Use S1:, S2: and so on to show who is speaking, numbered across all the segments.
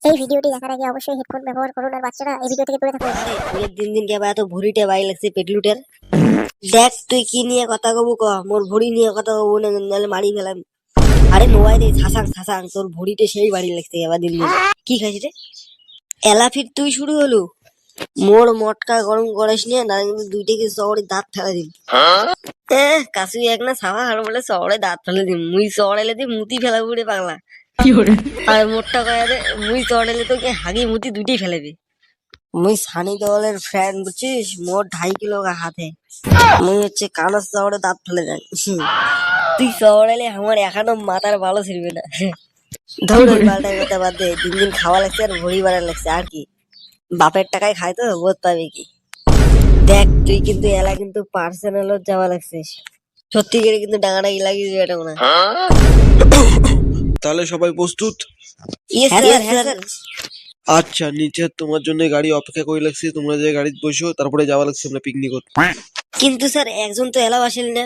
S1: এই ভিডিওটি দেখার আগে অবশ্যই হেডফোন ব্যবহার করুন আর বাচ্চারা এই ভিডিও থেকে দূরে থাকুন।
S2: তোর দিন দিন কেবা এত ভুড়িটা বাই লাগছে পেটলুটের। দেখ তুই কি নিয়ে কথা কবু ক, মোর ভুড়ি নিয়ে কথা কবু না, নাহলে মারি ফেলাম। আরে নোয়াই রে ছাসাং ছাসাং, তোর ভুড়িতে সেই বাড়ি লাগছে এবার দিন দিন। কি খাইছিস রে? এলা ফির তুই শুরু হলো। মোর মটকা গরম করিস নিয়ে না, কিন্তু দুইটাকে শহরে দাঁত ফেলে দিন। কাশি এক না সাবা আর বলে শহরে দাঁত ফেলে দিন, মুই শহরে দি মুতি ফেলা বুড়ে পাগলা। আর মোটটা কয়া দে মুই শহরে তোকে হাগি মুতি দুইটাই ফেলেবে। মুই সানি দেওয়ালের ফ্রেন্ড বুঝছিস, মোর 2.5 কিলো হাতে। মুই হচ্ছে কানস শহরে দাঁত ফেলে যাই। তুই শহরে এলে আমার এখনো মাথার ভালো ছিড়বে না। ধর ওই বালটার কথা বাদ দে, দিন দিন খাওয়া লাগছে আর ভরি বাড়া লাগছে আর কি। বাপের টাকায় খাই তো বোধ পাবি কি। দেখ তুই কিন্তু এলা কিন্তু পার্সোনাল যাওয়া লাগছিস, সত্যি করে কিন্তু ডাঙাডাঙি লাগিয়ে দিবে এটা মনে হয়।
S3: তাহলে সবাই প্রস্তুত?
S2: হ্যাঁ স্যার।
S3: আচ্ছা, নিচে তোমার জন্য গাড়ি অপেক্ষা করে লাগছে, তোমরা যে গাড়িতে বসো, তারপরে যাওয়া লাগছে আমরা পিকনিক করতে।
S2: কিন্তু স্যার একজন তো এলাও আসেন না।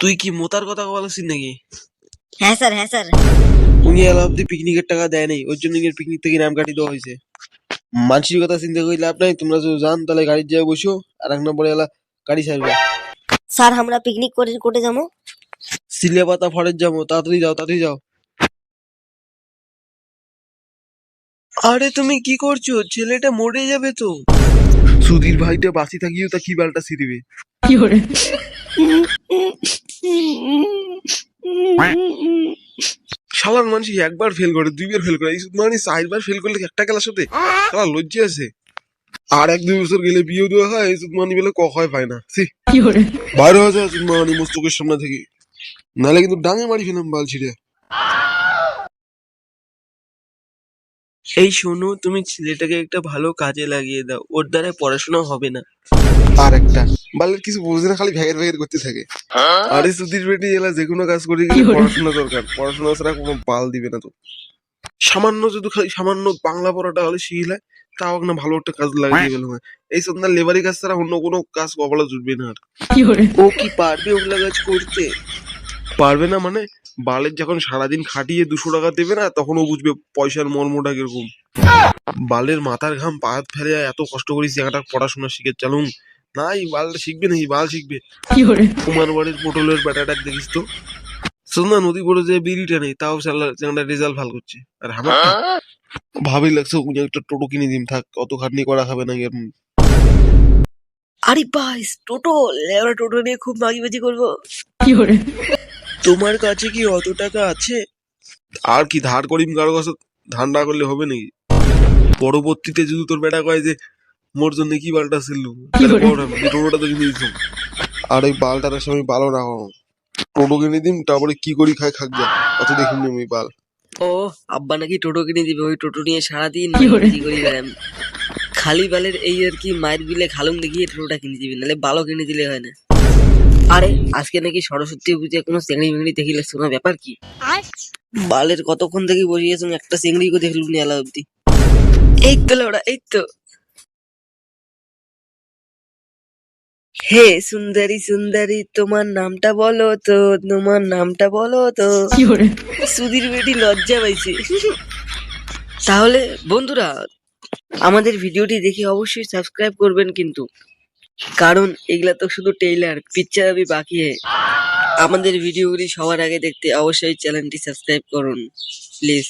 S3: তুই কি মোতার কথা বলছিস নাকি?
S2: হ্যাঁ স্যার।
S3: উনি এলা অব্দি পিকনিকের টাকা দেয় নাই, ওর জন্য পিকনিক থেকে নাম কাটি দেওয়া হয়েছে। মানসির কথা চিন্তা করে লাভ নাই, তোমরা যদি যান তাহলে গাড়ির জায়গায় বসো, আর 1 নম্বরে এলা গাড়ি ছাড়বে।
S2: স্যার আমরা পিকনিক করে কোটে যাবো?
S3: সিলেপাতা ফরেজ যাবো, তাড়াতাড়ি যাও। আরে তুমি কি করছো? ছেলেটা মরে যাবে তো। সুধীর ভাইটা বাঁচি থাকিও তা কি বালটা ছিড়বে। শালার মানুষ একবার ফেল করে, 2বার ফেল করে, মানে 4বার ফেল করলে একটা ক্লাস হতে শালা লজ্জা আছে। আর 1-2 বছর গেলে বিয়ে দেওয়া হয়, সুদমানি বলে হয় পায় না। বাইরে হয়ে যায় সুদমানি মস্তকের সামনে থেকে, নাহলে কিন্তু ডাঙে মারি ফেলাম বাল ছিঁড়ে। এই শোনো, তুমি ছেলেটাকে একটা ভালো কাজে লাগিয়ে দাও, ওর দ্বারা পড়াশোনা হবে না। আর একটা বালের কিছু বুঝে না, খালি ভ্যাগের করতে থাকে। আরে সুধীর বেটি এলা যে কোনো কাজ করে গেলে পড়াশোনা দরকার, পড়াশোনা ছাড়া কোনো বাল দিবে না তো। সামান্য বাংলা পড়াটা হলে শিখলে তাও না ভালো একটা কাজ লাগিয়ে গেল। এই সন্ধ্যার লেবারি কাজ ছাড়া অন্য কোনো কাজ কপালে জুটবে না। আর ও কি পারবে ওগুলা কাজ করতে? পারবে না মানে, বালের যখন সারাদিন খাটিয়ে 200 টাকা দেবে না, তখন ও বুঝবে পয়সার মর্মটা কিরকম। বালের মাথার ঘাম পাহাড় ফেলে এত কষ্ট করিস একটা পড়াশোনা শিখে চালুম নাই, বালটা শিখবে নাকি? বাল শিখবে। কুমার বাড়ির পটলের ব্যাটাটা দেখিস তো, সন্ধ্যা নদী পড়ে যে বিড়িটা নেই, তাও রেজাল্ট ভালো করছে। আর আমার ভাবি লাগছে একটা টোটো কিনে দিম, থাক অত খাটনি করা খাবে না। আরে ভাই টোটো, আমরা টোটো নিয়ে খুব মাগিবাজি করবো। তোমার কাছে কি অত টাকা আছে? আর কি ধার করিম কারো কাছে? ধান্দা করলে হবে নাকি? পরবর্তীতে যদি তোর বেটা কয় যে মোর জন্য কি বালটা ছিল, টোটোটা তো কিনে দিতাম। আর এই বালটার সময় ভালো না টোটো কিনে দিম, তারপরে কি করি খাই খাক যা, অত দেখিম আমি বাল। ও আব্বা নাকি টোটো কিনে দিবে, ওই টোটো নিয়ে সারাদিন কি করি বেড়াম। খালি বালের এই আর কি মায়ের বিলে খালুম দেখিয়ে টোটোটা কিনে দিবি, নাহলে বালও কিনে দিলে হয় না। আরে আজকে নাকি সরস্বতী পূজা, কোনো চিংড়ি মিংড়ি দেখিলে শোনা ব্যাপার কি? বালের কতক্ষণ থেকে বসিয়েছ, একটা চিংড়ি করে দেখলুম নি আলা অব্দি। এই তো লোড়া, এই তো। হে সুন্দরী তোমার নামটা বলো তো। সুধীর বেটি লজ্জা পাইছে। তাহলে বন্ধুরা, আমাদের ভিডিওটি দেখে অবশ্যই সাবস্ক্রাইব করবেন কিন্তু, কারণ এগুলা তো শুধু ট্রেইলার, পিকচার अभी বাকি है। আমাদের ভিডিওগুলি সবার আগে দেখতে অবশ্যই চ্যানেলটি সাবস্ক্রাইব করুন প্লিজ।